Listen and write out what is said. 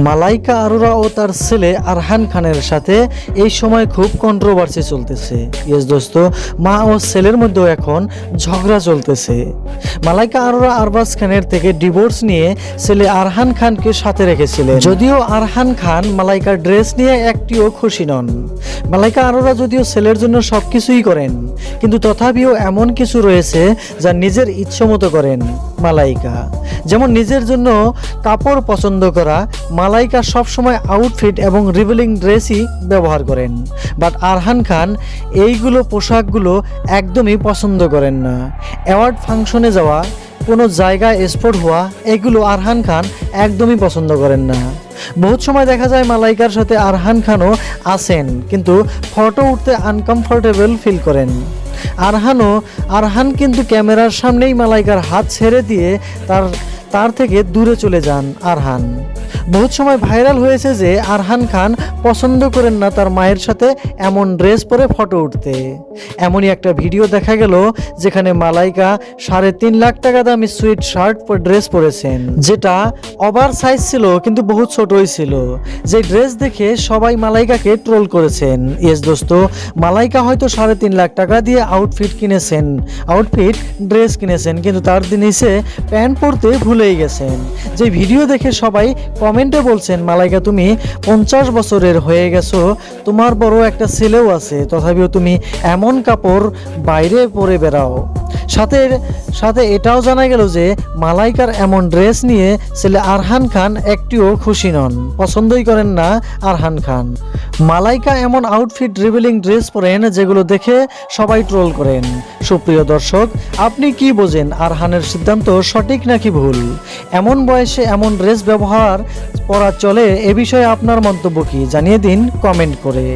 মালাইকা আরোরা ও তার ছেলে আরহান খানের সাথে এই সময় খুব কন্ট্রোভার্সি চলতেছে। ইয়েস দোস্ত, মা ও ছেলের মধ্যেও এখন ঝগড়া চলতেছে। মালাইকা আরোরা আরবাজ খানের থেকে ডিভোর্স নিয়ে ছেলে আরহান খানকে সাথে রেখেছিলেন। যদিও আরহান খান মালাইকার ড্রেস নিয়ে একটিও খুশি নন। মালাইকা আরোরা যদিও ছেলের জন্য সবকিছুই করেন, কিন্তু তথাপিও এমন কিছু রয়েছে যা নিজের ইচ্ছামতো করেন মালাইকা। যেমন নিজের জন্য কাপড় পছন্দ করা। মালাইকা সবসময় আউটফিট এবং রিভিলিং ড্রেসই ব্যবহার করেন, বাট আরহান খান এইগুলো পোশাকগুলো একদমই পছন্দ করেন না। অ্যাওয়ার্ড ফাংশনে যাওয়া, কোনো জায়গায় স্পট হওয়া, এগুলো আরহান খান একদমই পছন্দ করেন না। বহুত সময় দেখা যায় মালাইকার সাথে আরহান খানও আছেন, কিন্তু ফটো উঠতে আনকমফোর্টেবল ফিল করেন। আরহান কিন্তু ক্যামেরার সামনেই মালাইকার হাত ছেড়ে দিয়ে তার থেকে দূরে চলে যান আরহান। বহুত সময় ভাইরাল হয়েছে যে আরহান খান পছন্দ করেন না তার মায়ের সাথে এমন ড্রেস পরে ফটো উঠতে। এমনই একটা ভিডিও দেখা গেল যেখানে মালাইকা 3.5 লাখ টাকা দামি সুইট শার্ট ড্রেস পরেছেন, যেটা ওভার সাইজ ছিল কিন্তু বহুত ছোটই ছিল। যে ড্রেস দেখে সবাই মালাইকাকে ট্রোল করেছেন। ইয়েস দোস্ত, মালাইকা হয়তো 3.5 লাখ টাকা দিয়ে ড্রেস কিনেছেন, কিন্তু তার জিনিসে প্যান্ট পরতে ভুলেই গেছেন। যে ভিডিও দেখে সবাই কমেন্টে বলছেন, মালাইকা তুমি 50 বছরের হয়ে গেছো, তোমার বড় একটা ছেলেও আছে, তথাপিও তুমি এমন কাপড় বাইরে পরে বেড়াও। সাথে এটাও জানা গেল যে মালাইকার এমন ড্রেস নিয়ে ছেলে আরহান খান একটিও খুশি নন, পছন্দই করেন না আরহান খান। মালাইকা এমন আউটফিট রিভিলিং ড্রেস পরেন যেগুলো দেখে সবাই ট্রোল করেন। সুপ্রিয় দর্শক, আপনি কি বোঝেন আরহানের সিদ্ধান্ত সঠিক নাকি ভুল? এমন বয়সে এমন ড্রেস ব্যবহার করা চলে? এ বিষয়ে আপনার মন্তব্য কি জানিয়ে দিন কমেন্ট করে।